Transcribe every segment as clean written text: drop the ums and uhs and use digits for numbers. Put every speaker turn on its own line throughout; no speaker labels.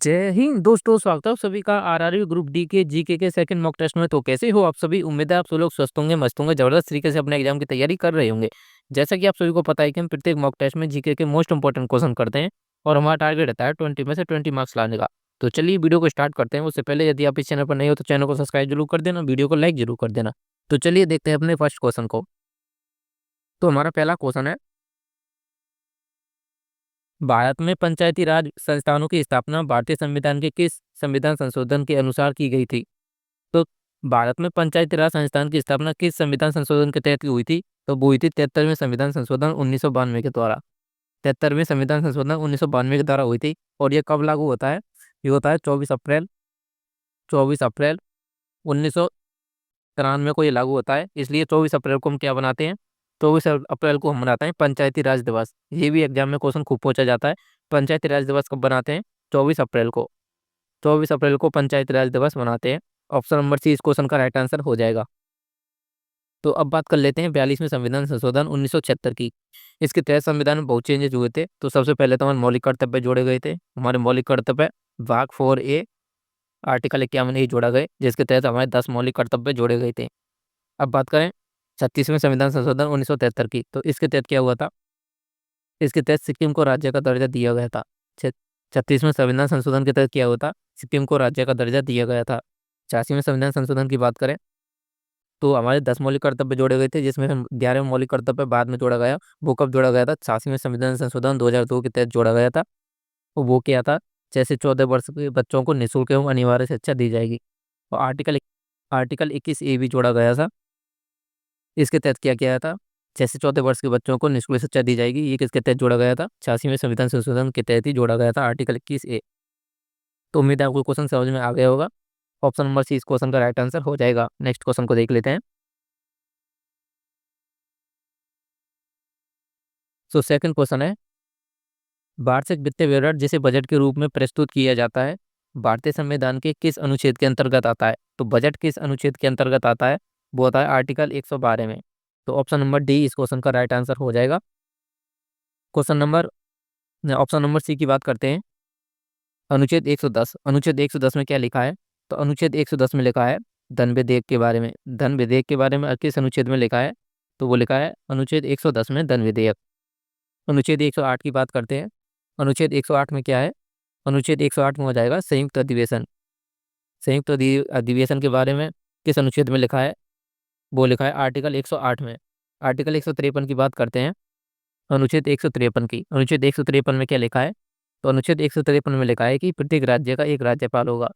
जय हिंद दोस्तों, स्वागत है आप सभी का आरआरबी ग्रुप डी के जीके के सेकंड मॉक टेस्ट में। तो कैसे हो आप सभी? उम्मीद है आप सब लोग स्वस्थ होंगे, मस्त होंगे, जबरदस्त तरीके से अपने एग्जाम की तैयारी कर रहे होंगे। जैसा कि आप सभी को पता है कि हम प्रत्येक मॉक टेस्ट में जीके के मोस्ट इंपॉर्टेंट क्वेश्चन करते हैं और हमारा टारगेट रहता है 20 में से 20 मार्क्स लाने का। तो चलिए वीडियो को स्टार्ट करते हैं। उससे पहले यदि आप इस चैनल पर नहीं हो तो चैनल को सब्सक्राइब जरूर कर देना, वीडियो को लाइक जरूर कर देना। तो चलिए देखते हैं अपने फर्स्ट क्वेश्चन को। तो हमारा पहला क्वेश्चन है, भारत में पंचायती राज संस्थानों की स्थापना भारतीय संविधान के किस संविधान संशोधन के अनुसार की गई थी? तो भारत में पंचायती राज संस्थान की स्थापना किस संविधान संशोधन के तहत हुई थी? तो वो हुई थी 73वें संविधान संशोधन 1992 के द्वारा। 73वें संविधान संशोधन 1992 के द्वारा हुई थी। और ये कब लागू होता है? ये होता है 24 अप्रैल 1993 को ये लागू होता है। इसलिए 24 अप्रैल को हम क्या बनाते हैं? 24 अप्रैल को हम मनाते हैं पंचायती राज दिवस। ये भी एग्जाम में क्वेश्चन खूब पूछा जाता है। पंचायती राज दिवस कब बनाते हैं? 24 अप्रैल को। 24 अप्रैल को पंचायती राज दिवस मनाते हैं। ऑप्शन नंबर सी इस क्वेश्चन का राइट आंसर हो जाएगा। तो अब बात कर लेते हैं 42वें संविधान संशोधन 1976 की। इसके तहत संविधान में बहुत चेंजेस हुए थे। तो सबसे पहले तो हमारे मौलिक कर्तव्य जोड़े गए थे। हमारे मौलिक कर्तव्य भाग 4A आर्टिकल 51 ए जोड़ा गए, जिसके तहत हमारे 10 मौलिक कर्तव्य जोड़े गए थे। अब बात करें 36वें संविधान संशोधन 1973 की। तो इसके तहत क्या हुआ था? इसके तहत सिक्किम को राज्य का दर्जा दिया गया था। 36वें संविधान संशोधन के तहत क्या हुआ था? सिक्किम को राज्य का दर्जा दिया गया था। 86वें संविधान संशोधन की बात करें तो हमारे 10 मौलिक कर्तव्य जोड़े गए थे, जिसमें 11वें मौलिक कर्तव्य बाद में जोड़ा गया। वो कब जोड़ा गया था? 86वें संविधान संशोधन 2002 के तहत जोड़ा गया था। और वो क्या था? जैसे 14 वर्ष के बच्चों को निःशुल्क एवं अनिवार्य शिक्षा दी जाएगी। और आर्टिकल 21A भी जोड़ा गया था। इसके तहत क्या किया था? जैसे 14 वर्ष के बच्चों को निःशुल्क शिक्षा दी जाएगी। ये किसके तहत जोड़ा गया था? 86वें संविधान संशोधन के तहत ही जोड़ा गया था, आर्टिकल 21A। तो उम्मीद है आपको क्वेश्चन समझ में आ गया होगा। ऑप्शन नंबर सी इस क्वेश्चन का राइट आंसर हो जाएगा। नेक्स्ट क्वेश्चन को देख लेते हैं। सो सेकंड क्वेश्चन है, वार्षिक वित्तीय विवरण जिसे बजट के रूप में प्रस्तुत किया जाता है, भारतीय संविधान के किस अनुच्छेद के अंतर्गत आता है? तो बजट किस अनुच्छेद के अंतर्गत आता है? वो होता है आर्टिकल 112 में। तो ऑप्शन नंबर डी इस क्वेश्चन का राइट आंसर हो जाएगा। Question number option number C की बात करते हैं। अनुच्छेद 110। अनुच्छेद 110 में क्या लिखा है? तो अनुच्छेद 110 में लिखा है धन विधेयक के बारे में। धन विधेयक के बारे में किस अनुच्छेद में लिखा है? तो वो लिखा है अनुच्छेद 110 में धन विधेयक। अनुच्छेद 108 की बात करते हैं। अनुच्छेद 108 में क्या है? अनुच्छेद 108 में हो जाएगा संयुक्त अधिवेशन। संयुक्त अधिवेशन के बारे में किस अनुच्छेद में लिखा है? वो लिखा है आर्टिकल 108 में। आर्टिकल 153 की बात करते हैं। अनुच्छेद 153 की। अनुच्छेद 153 में क्या लिखा है? तो अनुच्छेद 153 में लिखा है कि प्रत्येक राज्य का एक राज्यपाल होगा।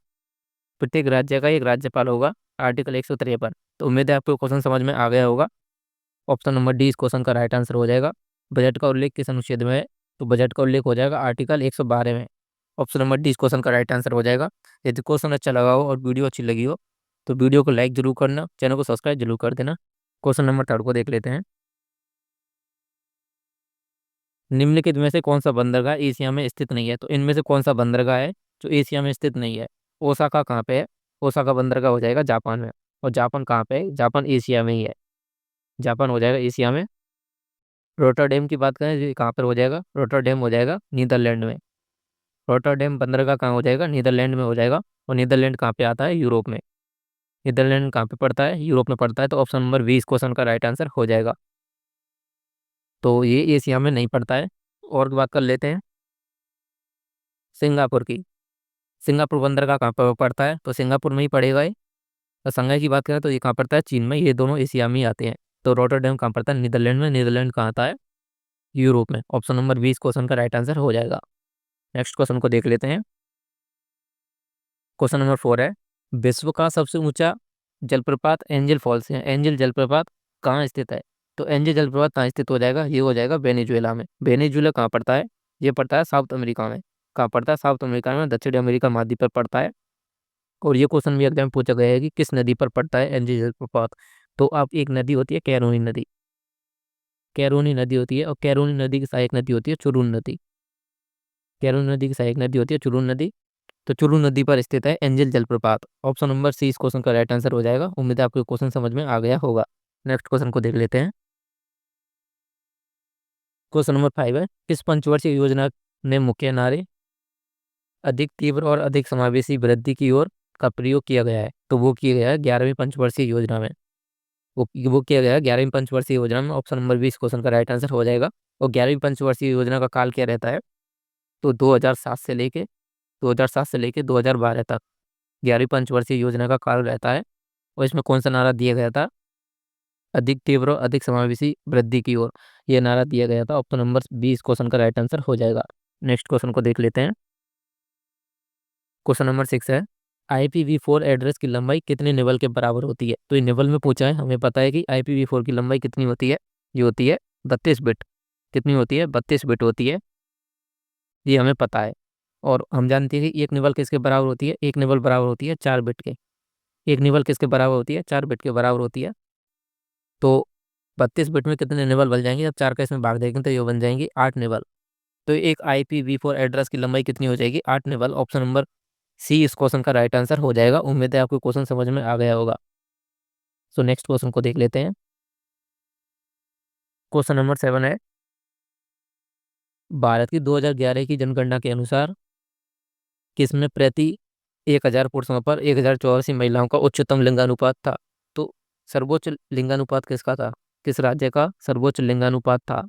प्रत्येक राज्य का एक राज्यपाल होगा, आर्टिकल 153। तो उम्मीद है आपको क्वेश्चन समझ में आ गया होगा। ऑप्शन नंबर डी इस क्वेश्चन का राइट आंसर हो जाएगा। बजट का उल्लेख किस अनुच्छेद में है? तो बजट का उल्लेख हो जाएगा आर्टिकल 112 में। ऑप्शन नंबर डी इस क्वेश्चन का राइट आंसर हो जाएगा। यदि क्वेश्चन अच्छा लगा हो और वीडियो अच्छी लगी हो तो वीडियो को लाइक जरूर करना, चैनल को सब्सक्राइब जरूर कर देना। क्वेश्चन नंबर थर्ड को देख लेते हैं। निम्नलिखित में से कौन सा बंदरगाह एशिया में स्थित नहीं है? तो इनमें से कौन सा बंदरगाह है जो एशिया में स्थित नहीं है? ओसाका कहाँ पे है? ओसाका बंदरगाह हो जाएगा जापान में। और जापान कहाँ पे है? जापान एशिया में ही है। जापान हो जाएगा एशिया में। रोटरडेम की बात करें जो कहाँ पर हो जाएगा? रोटरडेम हो जाएगा नीदरलैंड में। रोटरडेम बंदरगाह कहाँ हो जाएगा? नीदरलैंड में हो जाएगा। और नीदरलैंड कहाँ पे आता है? यूरोप में। नीदरलैंड कहाँ पे पड़ता है? यूरोप में पड़ता है। तो ऑप्शन नंबर बी इस क्वेश्चन का राइट आंसर हो जाएगा। तो ये एशिया में नहीं पड़ता है। और बात कर लेते हैं सिंगापुर की। सिंगापुर बंदरगाह कहाँ पर पड़ता है? तो सिंगापुर में ही पड़ेगा ये। और शंघाई की बात करें तो ये कहाँ पड़ता है? चीन में। ये दोनों एशिया में ही आते हैं। तो रोटरडेम कहाँ पड़ता है? नीदरलैंड में। नीदरलैंड कहाँ आता है? यूरोप में। ऑप्शन नंबर 20 क्वेश्चन का राइट आंसर हो जाएगा। नेक्स्ट क्वेश्चन को देख लेते हैं। क्वेश्चन नंबर 4 है, विश्व का सबसे ऊंचा जलप्रपात एंजल फॉल्स है। एंजल जलप्रपात कहाँ स्थित है? तो एंजल जलप्रपात कहाँ स्थित हो जाएगा? ये हो जाएगा वेनेजुएला में। वेनेजुएला कहाँ पड़ता है? ये पड़ता है साउथ अमेरिका में। कहाँ पड़ता है? साउथ अमेरिका में, दक्षिण अमेरिका महाद्वीप पर पड़ता है। और ये क्वेश्चन भी एग्जाम में पूछा गया है कि किस नदी पर पड़ता है एंजल जलप्रपात? तो अब एक नदी होती है कैरोनी नदी। कैरोनी नदी होती है। और कैरोनी नदी की सहायक नदी होती है चुरुन नदी। कैरोनी नदी की सहायक नदी होती है चुरुन नदी। तो चुरू नदी पर स्थित है एंजल जलप्रपात। ऑप्शन नंबर सी इस क्वेश्चन का राइट आंसर हो जाएगा। उम्मीद है आपको क्वेश्चन समझ में आ गया होगा। नेक्स्ट क्वेश्चन को देख लेते हैं। क्वेश्चन नंबर 5 है, किस पंचवर्षीय योजना ने मुख्य नारे अधिक तीव्र और अधिक समावेशी वृद्धि की ओर का प्रयोग किया गया है, तो वो किया गया है 11वीं पंचवर्षीय योजना में। वो किया गया है 11वीं पंचवर्षीय योजना में। ऑप्शन नंबर 20 क्वेश्चन का राइट आंसर हो जाएगा। और 11वीं पंचवर्षीय योजना का काल क्या रहता है, तो 2007 से लेके 2012 तक 11वीं पंचवर्षीय योजना का काल रहता है। और इसमें कौन सा नारा दिया गया था, अधिक तीव्र और अधिक समावेशी वृद्धि की ओर, ये नारा दिया गया था। ऑप्शन नंबर 20 क्वेश्चन का राइट आंसर हो जाएगा। नेक्स्ट क्वेश्चन को देख लेते हैं। क्वेश्चन नंबर 6 है, IPv4 एड्रेस की लंबाई कितने निबल के बराबर होती है। तो ये निबल में पूछा है, हमें पता है कि IPv4 की लंबाई कितनी होती है, ये होती है 32 बिट। कितनी होती है, 32 बिट होती है, ये हमें पता है। और हम जानते हैं कि एक निबल किसके बराबर होती है, एक निबल बराबर होती है 4 बिट के। एक निबल किसके बराबर होती है, 4 बिट के बराबर होती है। तो 32 बिट में कितने निबल बन जाएंगे, जब 4 का इसमें भाग देंगे तो ये बन जाएंगी 8 निबल। तो एक IPv4 एड्रेस की लंबाई कितनी हो जाएगी, 8 निबल। ऑप्शन नंबर सी इस क्वेश्चन का राइट आंसर हो जाएगा। उम्मीद है आपको क्वेश्चन समझ में आ गया होगा। सो नेक्स्ट क्वेश्चन को देख लेते हैं। क्वेश्चन नंबर 7 है, भारत की 2011 की जनगणना के अनुसार किसमें प्रति 1000 पुरुषों पर 1084 महिलाओं का उच्चतम लिंगानुपात था। तो सर्वोच्च लिंगानुपात किसका था, किस राज्य का सर्वोच्च लिंगानुपात था,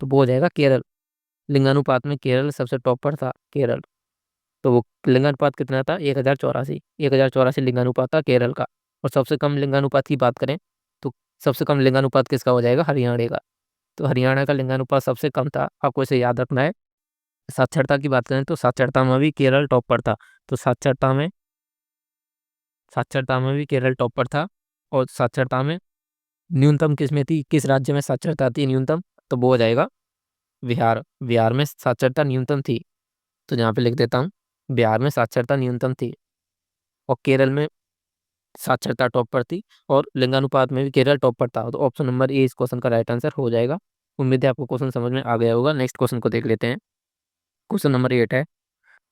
तो वो हो जाएगा केरल। लिंगानुपात में केरल सबसे टॉप पर था, केरल। तो वो लिंगानुपात कितना था, 1084 लिंगानुपात था केरल का। और सबसे कम लिंगानुपात की बात करें तो सबसे कम लिंगानुपात किसका हो जाएगा, हरियाणा का। तो हरियाणा का लिंगानुपात सबसे कम था, आपको इसे याद रखना है। साक्षरता की बात करें तो साक्षरता में भी केरल टॉप पर था। तो साक्षरता में भी केरल टॉप पर था। और साक्षरता में न्यूनतम किस में थी, किस राज्य में साक्षरता थी न्यूनतम, तो वो हो जाएगा बिहार। बिहार में साक्षरता न्यूनतम थी। तो यहाँ पे लिख देता हूँ, बिहार में साक्षरता न्यूनतम थी और केरल में साक्षरता टॉप पर थी। और लिंगानुपात में भी केरल टॉप पर था। तो ऑप्शन नंबर ए इस क्वेश्चन का राइट आंसर हो जाएगा। उम्मीद है आपको क्वेश्चन समझ में आ गया होगा। नेक्स्ट क्वेश्चन को देख लेते हैं। क्वेश्चन नंबर 8 है,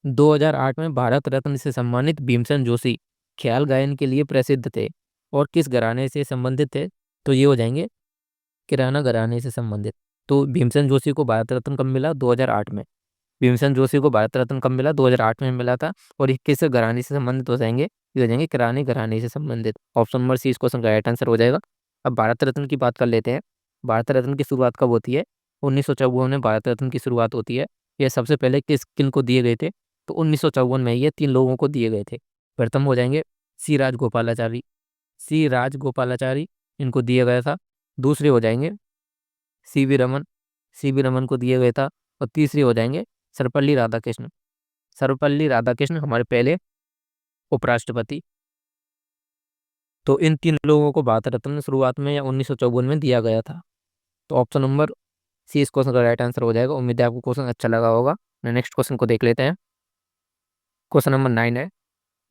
2008 में भारत रत्न से सम्मानित भीमसेन जोशी ख्याल गायन के लिए प्रसिद्ध थे और किस घराने से संबंधित थे, तो ये हो जाएंगे किराना घराने से संबंधित। तो भीमसेन जोशी को भारत रत्न कब मिला, 2008 में। भीमसेन जोशी को भारत रत्न कब मिला, 2008 में मिला था। और ये किस घराने से संबंधित हो जाएंगे, ये हो जाएंगे किराने घराने से संबंधित। ऑप्शन नंबर सी इस क्वेश्चन का राइट आंसर हो जाएगा। अब भारत रत्न की बात कर लेते हैं। भारत रत्न की शुरुआत कब होती है, 1954 में भारत रत्न की शुरुआत होती है। ये सबसे पहले किन को दिए गए थे, तो 1954 में ये 3 लोगों को दिए गए थे। प्रथम हो जाएंगे सी राजगोपालाचारी, इनको दिया गया था। दूसरे हो जाएंगे सीवी रमन, सीवी रमन को दिया गया था। और तीसरे हो जाएंगे सर्वपल्ली राधाकृष्ण। सर्वपल्ली राधाकृष्ण हमारे पहले उपराष्ट्रपति। तो इन 3 लोगों को भारत रत्न शुरुआत में या 1954 में दिया गया था। तो ऑप्शन नंबर सी इस क्वेश्चन का राइट आंसर हो जाएगा। उम्मीद है आपको क्वेश्चन अच्छा लगा होगा। नेक्स्ट क्वेश्चन को देख लेते हैं। क्वेश्चन नंबर 9 है,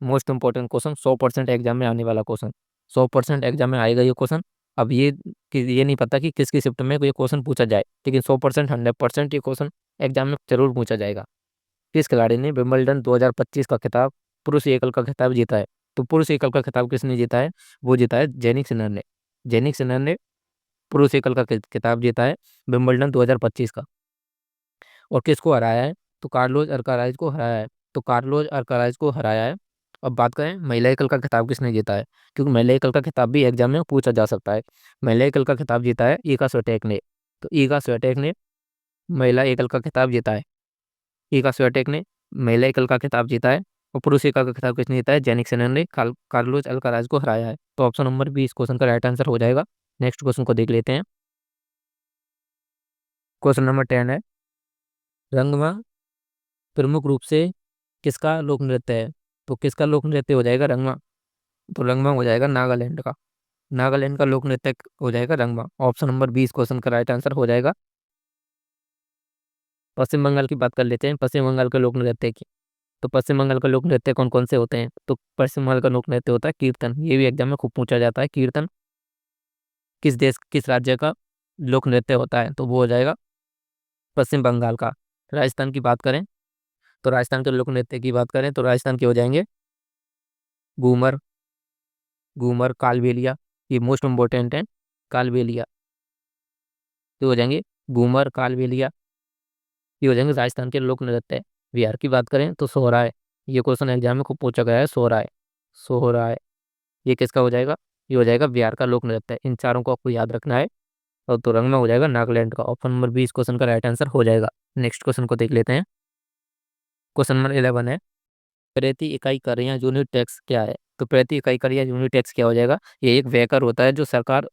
मोस्ट इंपॉर्टेंट क्वेश्चन, 100% एग्जाम में आने वाला क्वेश्चन। 100% एग्जाम में आएगा ये क्वेश्चन। अब ये नहीं पता कि किसकी शिफ्ट में ये क्वेश्चन पूछा जाए, लेकिन 100% 100% ये क्वेश्चन एग्जाम में जरूर पूछा जाएगा। किस खिलाड़ी ने विंबलडन 2025 का खिताब, पुरुष एकल का खिताब जीता है। तो पुरुष एकल का खिताब किसने जीता है, वो जीता है जेनिक सिनर ने। जेनिक सिनर ने पुरुष एकल का खिताब जीता है विंबलडन 2025 का। और किसको हराया है, तो कार्लोस अल्काराज को हराया है। तो कार्लोस अल्काराज को हराया है। अब बात करें महिला एकल का खिताब किसने जीता है, क्योंकि महिला एकल का खिताब भी एग्जाम में पूछा जा सकता है। महिला एकल का खिताब जीता है ईगा स्वियाटेक ने। तो ईगा स्वियाटेक ने महिला एकल का खिताब जीता है। ईगा स्वियाटेक ने महिला एकल का खिताब जीता है। और पुरुष एकल का खिताब किसने जीता है, जेनिक सिनर ने कार्लोस अल्काराज को हराया है। तो ऑप्शन नंबर बी इस क्वेश्चन का राइट आंसर हो जाएगा। नेक्स्ट क्वेश्चन को देख लेते हैं। क्वेश्चन नंबर 10 है, रंगमा प्रमुख रूप से किसका लोक नृत्य है। तो किसका लोक नृत्य हो जाएगा, रंगमा। तो रंगमा हो जाएगा नागालैंड का। नागालैंड का लोक नृत्य हो जाएगा रंगमा। ऑप्शन नंबर 20 क्वेश्चन का राइट आंसर हो जाएगा। पश्चिम बंगाल की बात कर लेते हैं, पश्चिम बंगाल के लोक नृत्य की। तो पश्चिम बंगाल का लोक नृत्य कौन कौन से होते हैं, तो पश्चिम बंगाल का लोक नृत्य होता है कीर्तन। ये भी एग्जाम में खूब पूछा जाता है, कीर्तन किस राज्य का लोक नृत्य होता है, तो वो हो जाएगा पश्चिम बंगाल का। राजस्थान की बात करें तो राजस्थान के लोक नृत्य की बात करें तो राजस्थान के हो जाएंगे घूमर, कालबेलिया। ये मोस्ट इम्पोर्टेंट है, कालबेलिया। तो हो जाएंगे घूमर, कालबेलिया, ये हो जाएंगे राजस्थान के लोक नृत्य। बिहार की बात करें तो सोहराय, ये क्वेश्चन एग्जाम में खूब पूछा गया है। सोहराय, सोहराय, ये किसका हो जाएगा? ये हो जाएगा बिहार का लोक नृत्य है। इन चारों को आपको याद रखना है। और तुरंग में हो जाएगा नागालैंड का। ऑप्शन नंबर 20 क्वेश्चन का राइट आंसर हो जाएगा। नेक्स्ट क्वेश्चन को देख लेते हैं। क्वेश्चन नंबर 11 है, प्रति इकाई कर या यूनिट टैक्स क्या है? तो प्रति इकाई कर या यूनिट टैक्स क्या हो जाएगा? ये एक व्यय कर होता है जो सरकार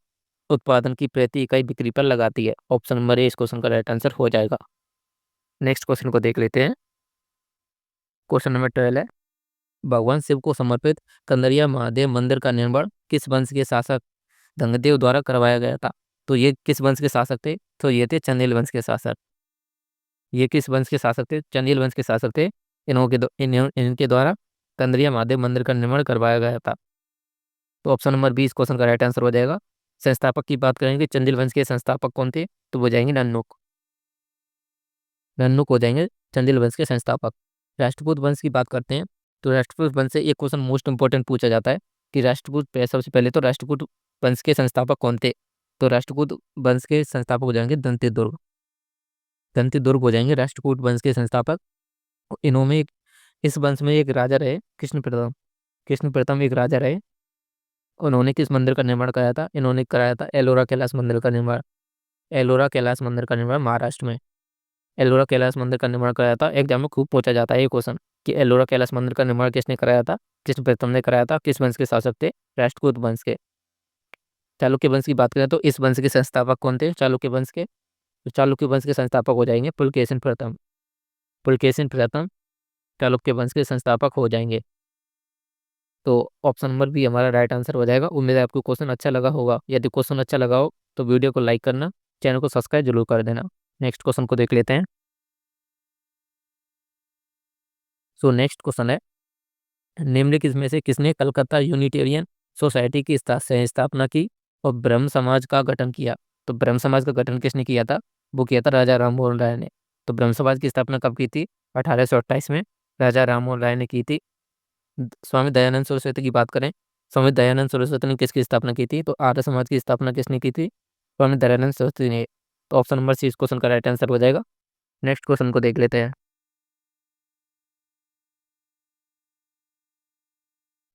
उत्पादन की प्रति इकाई बिक्री पर लगाती है। ऑप्शन नंबर ए इस क्वेश्चन का राइट आंसर हो जाएगा। नेक्स्ट क्वेश्चन को देख लेते हैं। क्वेश्चन नंबर 12 है, भगवान शिव को समर्पित कंदरिया महादेव मंदिर का निर्माण किस वंश के शासक धंगदेव द्वारा करवाया गया था? तो ये किस वंश के शासक थे? तो ये थे चंदेल वंश के शासक। ये किस वंश के शासक थे? चंदेल वंश के शासक थे। इनके द्वारा कंदरिया महादेव मंदिर का निर्माण करवाया गया था। तो ऑप्शन नंबर 20 क्वेश्चन का राइट आंसर हो जाएगा। संस्थापक की बात करेंगे, चंदेल वंश के संस्थापक कौन थे? तो वो जाएंगे नन्नुक। नन्नुक हो जाएंगे चंदेल वंश के संस्थापक। राष्ट्रकूट वंश की बात करते हैं तो राष्ट्रकूट वंश से एक क्वेश्चन मोस्ट इंपोर्टेंट पूछा जाता है कि सबसे पहले तो राष्ट्रकूट वंश के संस्थापक कौन थे? तो राष्ट्रकूट वंश के संस्थापक हो जाएंगे दंतेदुर्ग। दंतेदुर्ग हो जाएंगे राष्ट्रकूट वंश के संस्थापक। इन्होंने इस वंश में एक राजा रहे कृष्ण प्रथम। कृष्ण प्रथम एक राजा रहे। उन्होंने किस मंदिर का निर्माण कराया था? इन्होंने कराया था एलोरा कैलाश मंदिर का निर्माण। एलोरा कैलाश मंदिर का निर्माण महाराष्ट्र में। एलोरा कैलाश मंदिर का निर्माण कराया था। एग्जाम में खूब पूछा जाता है ये क्वेश्चन कि एलोरा कैलाश मंदिर का निर्माण किसने कराया था? कृष्ण प्रथम ने कराया था। किस वंश के शासक थे? राष्ट्रकूट वंश के। चालुक्य वंश की बात करें तो इस वंश के संस्थापक कौन थे? चालुक्य वंश के। तो चालुक्य वंश के संस्थापक हो जाएंगे पुलकेशिन प्रथम। पुलकेशिन प्रथम चालुक्य वंश के संस्थापक हो जाएंगे। तो ऑप्शन नंबर बी हमारा राइट आंसर हो जाएगा। उम्मीद है आपको क्वेश्चन अच्छा लगा होगा। यदि क्वेश्चन अच्छा लगा हो तो वीडियो को लाइक करना, चैनल को सब्सक्राइब जरूर कर देना। नेक्स्ट क्वेश्चन को देख लेते हैं। सो नेक्स्ट क्वेश्चन है, निम्नलिखित में से किसने कलकत्ता यूनिटेरियन सोसाइटी की स्थापना की और ब्रह्म समाज का गठन किया? तो ब्रह्म समाज का गठन किसने किया था? वो किया था राजा राम मोहन राय ने। तो ब्रह्म समाज की स्थापना कब की थी? 1828 में राजा राम मोहन राय ने की थी। स्वामी दयानंद सरस्वती की बात करें, स्वामी दयानंद सरस्वती ने किसकी स्थापना की थी? तो आर्य समाज की स्थापना किसने की थी? स्वामी दयानंद सरस्वती ने। तो ऑप्शन नंबर सी इस क्वेश्चन का राइट आंसर हो जाएगा। नेक्स्ट क्वेश्चन को देख लेते हैं।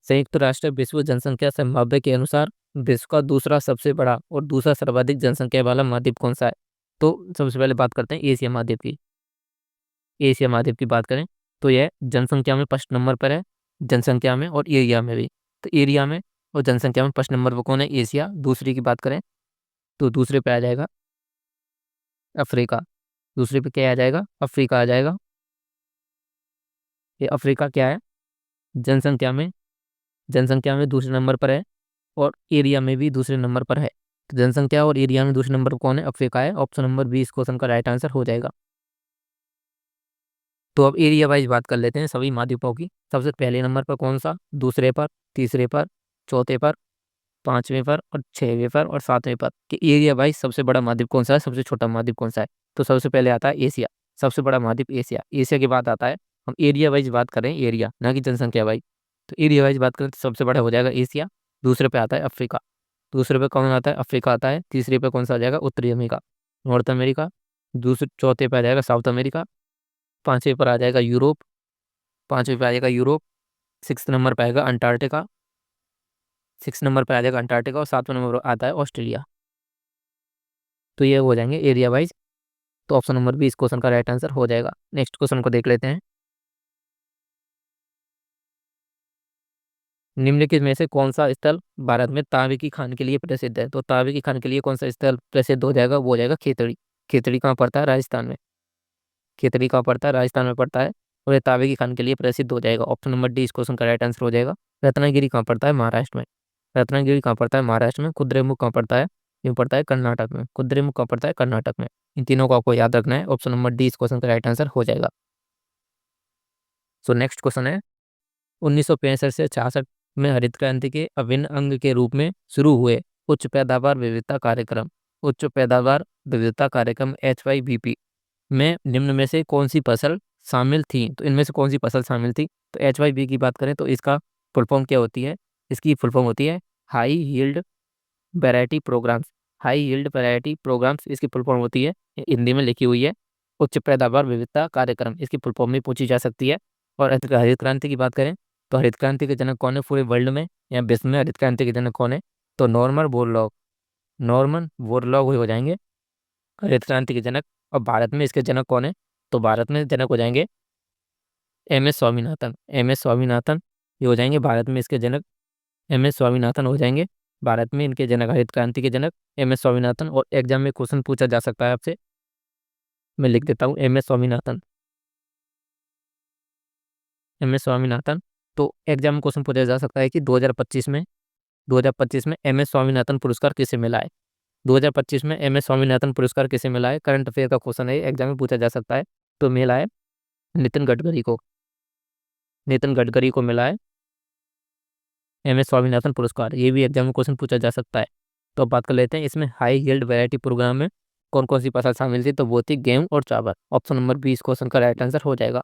संयुक्त राष्ट्र विश्व जनसंख्या संभाव्य के अनुसार विश्व का दूसरा सबसे बड़ा और दूसरा सर्वाधिक जनसंख्या वाला महाद्वीप कौन सा है? तो सबसे पहले बात करते हैं एशिया महाद्वीप की। एशिया महाद्वीप की बात करें तो यह जनसंख्या में फर्स्ट नंबर पर है। जनसंख्या में और एरिया में भी। तो एरिया में और जनसंख्या में फर्स्ट नंबर पर कौन है? एशिया। दूसरी की बात करें तो दूसरे पे आ जाएगा अफ्रीका। दूसरे पे क्या आ जाएगा? अफ्रीका आ जाएगा। ये अफ्रीका क्या है? जनसंख्या में, जनसंख्या में दूसरे नंबर पर है और एरिया में भी दूसरे नंबर पर है। तो जनसंख्या और एरिया में दूसरे नंबर पर कौन है? अफ्रीका है। ऑप्शन नंबर 20 क्वेश्चन का राइट आंसर हो जाएगा। तो अब एरिया वाइज बात कर लेते हैं सभी महाद्वीपों की। सबसे पहले नंबर पर कौन सा? दूसरे पर, तीसरे पर, चौथे पर, पांचवें पर और छठवें पर और सातवें पर कि एरिया वाइज सबसे बड़ा महाद्वीप कौन सा है, सबसे छोटा महाद्वीप कौन सा है? तो सबसे पहले आता है एशिया। सबसे बड़ा महाद्वीप एशिया। एशिया के बाद आता है, हम एरिया वाइज बात करें, एरिया ना कि जनसंख्या वाइज। तो एरिया वाइज बात करें तो सबसे बड़ा हो जाएगा एशिया। दूसरे पे आता है अफ्रीका। दूसरे पे कौन आता है? अफ्रीका आता है। तीसरे पे कौन सा आ जाएगा? उत्तरी अमेरिका, नॉर्थ अमेरिका। दूसरे चौथे पे आ जाएगा साउथ अमेरिका। पांचवें पर आ जाएगा यूरोप। पांचवें पे आ जाएगा यूरोप। सिक्स नंबर पे आएगा अंटार्कटिका। सिक्स नंबर पे आ जाएगा अंटार्कटिका और सातवें नंबर पर आता है ऑस्ट्रेलिया। तो ये हो जाएंगे एरिया वाइज। तो ऑप्शन नंबर बी इस क्वेश्चन का राइट आंसर हो जाएगा। नेक्स्ट क्वेश्चन को देख लेते हैं। निम्नलिखित में से कौन सा स्थल भारत में तांबे की खान के लिए प्रसिद्ध है? तो तांबे की खान के लिए कौन सा स्थल प्रसिद्ध हो जाएगा? वो हो जाएगा खेतड़ी। खेतड़ी कहाँ पड़ता है? राजस्थान में। खेतड़ी कहाँ पड़ता है? राजस्थान में पड़ता है। और ये तांबे की खान के लिए प्रसिद्ध हो जाएगा। ऑप्शन नंबर डी इस क्वेश्चन का राइट आंसर हो जाएगा। रत्नागिरी कहाँ पड़ता है? महाराष्ट्र में। रत्नागिरी कहाँ पड़ता है? महाराष्ट्र में। कुद्रेमुख कहाँ पड़ता है? ये पड़ता है कर्नाटक में। कुद्रेमुख कहाँ पड़ता है? कर्नाटक में। इन तीनों को आपको याद रखना है। ऑप्शन नंबर डी इस क्वेश्चन का राइट आंसर हो जाएगा। सो नेक्स्ट क्वेश्चन है, 1965 से 66 में हरित क्रांति के अभिन्न अंग के रूप में शुरू हुए उच्च पैदावार विविधता कार्यक्रम, उच्च पैदावार विविधता कार्यक्रम HYVP में निम्न में से कौन सी फसल शामिल थी? तो इनमें से कौन सी फसल शामिल थी? तो HYV की बात करें तो इसका फुल फॉर्म क्या होती है? इसकी फुल फॉर्म होती है high yield variety programmes. High yield variety programmes इसकी फुल फॉर्म होती है। ये हिंदी में लिखी हुई है उच्च पैदावार विविधता कार्यक्रम, इसकी फुल फॉर्म भी पूछी जा सकती है। और हरित क्रांति की बात करें तो हरित क्रांति के जनक कौन है पूरे वर्ल्ड में या विश्व में? हरित क्रांति के जनक कौन है? तो नॉर्मन बोरलॉग, नॉर्मन बोरलॉग हो जाएंगे हरित क्रांति के जनक। और भारत में इसके जनक कौन है? तो भारत में जनक हो जाएंगे MS स्वामीनाथन, MS स्वामीनाथन ये हो जाएंगे भारत में इसके जनक। MS स्वामीनाथन हो जाएंगे भारत में इनके जनक, हरित क्रांति के जनक MS स्वामीनाथन। और एग्जाम में क्वेश्चन पूछा जा सकता है आपसे, मैं लिख देता हूँ MS स्वामीनाथन, MS स्वामीनाथन। तो एग्जाम में क्वेश्चन पूछा जा सकता है कि 2025 में 2025 में MS स्वामीनाथन पुरस्कार किसे मिला है? 2025 में MS स्वामीनाथन पुरस्कार किसे मिला है? करंट अफेयर का क्वेश्चन है, एग्जाम में पूछा जा सकता है। तो मिला है नितिन गडकरी को, नितिन गडकरी को मिला है MS स्वामीनाथन पुरस्कार। ये भी एग्जाम में क्वेश्चन पूछा जा सकता है। तो अब बात कर लेते हैं इसमें हाई यील्ड वैरायटी प्रोग्राम में कौन कौन सी फसल शामिल थी? तो वो थी गेहूं और चावल। ऑप्शन नंबर 20 क्वेश्चन का राइट आंसर हो जाएगा।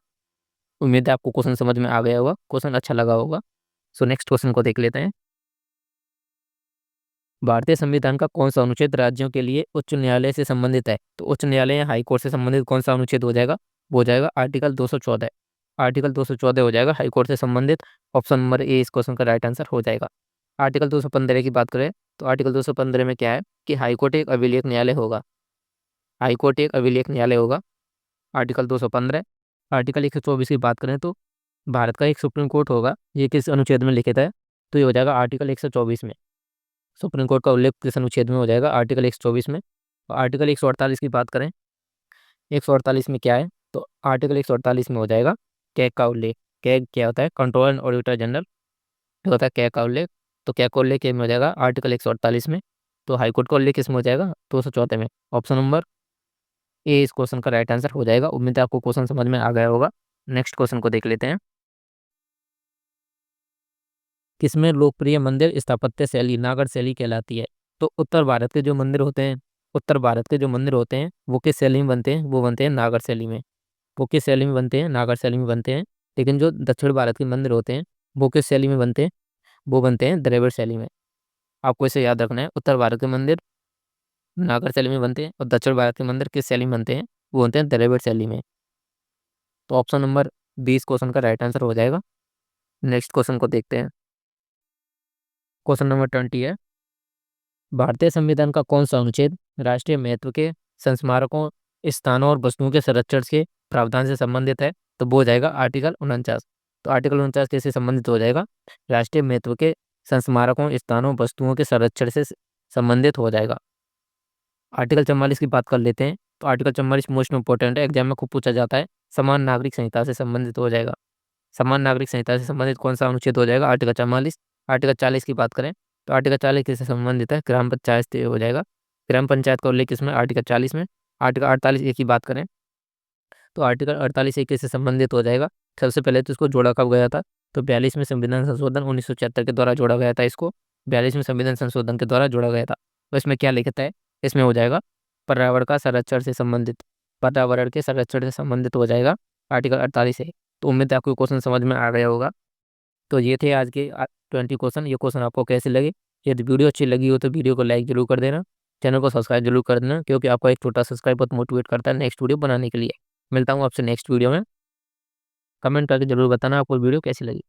उम्मीद है आपको क्वेश्चन समझ में आ गया होगा, क्वेश्चन अच्छा लगा होगा। सो नेक्स्ट क्वेश्चन को देख लेते हैं। भारतीय संविधान का कौन सा अनुच्छेद राज्यों के लिए उच्च न्यायालय से संबंधित है? तो उच्च न्यायालय या हाई कोर्ट से संबंधित कौन सा अनुच्छेद हो जाएगा? वो हो जाएगा आर्टिकल 214, आर्टिकल 214 हो जाएगा हाई कोर्ट से संबंधित। ऑप्शन नंबर ए इस क्वेश्चन का राइट आंसर हो जाएगा। आर्टिकल 215 की बात करें तो आर्टिकल 215 में क्या है कि हाई कोर्ट एक अभिलेख न्यायालय होगा, हाई कोर्ट एक अभिलेख न्यायालय होगा, आर्टिकल 215। आर्टिकल 124 की बात करें तो भारत का एक सुप्रीम कोर्ट होगा, ये किस अनुच्छेद में लिखित है? तो ये हो जाएगा आर्टिकल 124 में। सुप्रीम कोर्ट का उल्लेख किस अनुच्छेद में हो जाएगा? आर्टिकल 124 में। और आर्टिकल 148 की बात करें, 148 में क्या है? तो आर्टिकल 148 में हो जाएगा कैग का उल्लेख। कैग क्या होता है? कंट्रोलर एंड ऑडिटर जनरल होता है कैग का उल्लेख। तो कैग का उल्लेख में हो जाएगा आर्टिकल 148 में। तो हाईकोर्ट का उल्लेख किस में हो जाएगा? 214 में। ऑप्शन नंबर ए इस क्वेश्चन का राइट आंसर हो जाएगा। उम्मीद है आपको क्वेश्चन समझ में आ गया होगा। नेक्स्ट क्वेश्चन को देख लेते हैं। किसमें लोकप्रिय मंदिर स्थापत्य शैली नागर शैली कहलाती है? तो उत्तर भारत के जो मंदिर होते हैं, उत्तर भारत के जो मंदिर होते हैं वो किस शैली में बनते हैं? वो बनते हैं नागर शैली में। वो किस शैली में बनते हैं? नागर शैली में बनते हैं। लेकिन जो दक्षिण भारत के मंदिर होते हैं वो किस शैली में बनते हैं? वो बनते हैं द्रविड़ शैली में। आपको इसे याद रखना है, उत्तर भारत के मंदिर नागर शैली में बनते हैं और दक्षिण भारत के मंदिर किस शैली में बनते हैं? वो बनते हैं द्रविड़ शैली में। तो ऑप्शन नंबर 20 क्वेश्चन का राइट आंसर हो जाएगा। नेक्स्ट क्वेश्चन को देखते हैं। क्वेश्चन नंबर 20 है, भारतीय संविधान का कौन सा अनुच्छेद राष्ट्रीय महत्व के संस्मारकों, स्थानों और वस्तुओं के संरक्षण के प्रावधान से संबंधित है? तो वो हो जाएगा आर्टिकल 49। तो आर्टिकल 49 कैसे संबंधित हो जाएगा? राष्ट्रीय महत्व के संस्मारकों, स्थानों, वस्तुओं के संरक्षण से संबंधित हो जाएगा। आर्टिकल 44 की बात कर लेते हैं। तो आर्टिकल 44 मोस्ट इंपॉर्टेंट है, एग्जाम में खूब पूछा जाता है। समान नागरिक संहिता से संबंधित हो जाएगा। समान नागरिक संहिता से संबंधित कौन सा अनुच्छेद हो जाएगा? आर्टिकल 44। आर्टिकल 40 की बात करें तो आर्टिकल 40 किससे संबंधित है? ग्राम पंचायत से हो जाएगा। ग्राम पंचायत का उल्लेख किसमें? आर्टिकल 40 में। आर्टिकल 48 ए की बात करें तो आर्टिकल 48 ए किससे संबंधित हो जाएगा? सबसे पहले तो इसको जोड़ा कब गया था? तो 42 में संविधान संशोधन 1976 के द्वारा जोड़ा गया था। इसको 42 में संविधान संशोधन के द्वारा जोड़ा गया था। तो इसमें क्या लिखता है? इसमें हो जाएगा पर्यावरण का संरक्षण से संबंधित, पर्यावरण के संरक्षण से संबंधित हो जाएगा आर्टिकल 48 है। तो उम्मीद है आपको क्वेश्चन समझ में आ गया होगा। तो ये थे आज के 20 क्वेश्चन। ये क्वेश्चन आपको कैसे लगे? यदि वीडियो अच्छी लगी हो तो वीडियो को लाइक जरूर कर देना, चैनल को सब्सक्राइब जरूर कर देना, क्योंकि आपका एक छोटा सब्सक्राइब बहुत मोटिवेट करता है नेक्स्ट वीडियो बनाने के लिए। मिलता हूँ आपसे नेक्स्ट वीडियो में। कमेंट करके जरूर बताना आपको वीडियो कैसी लगी।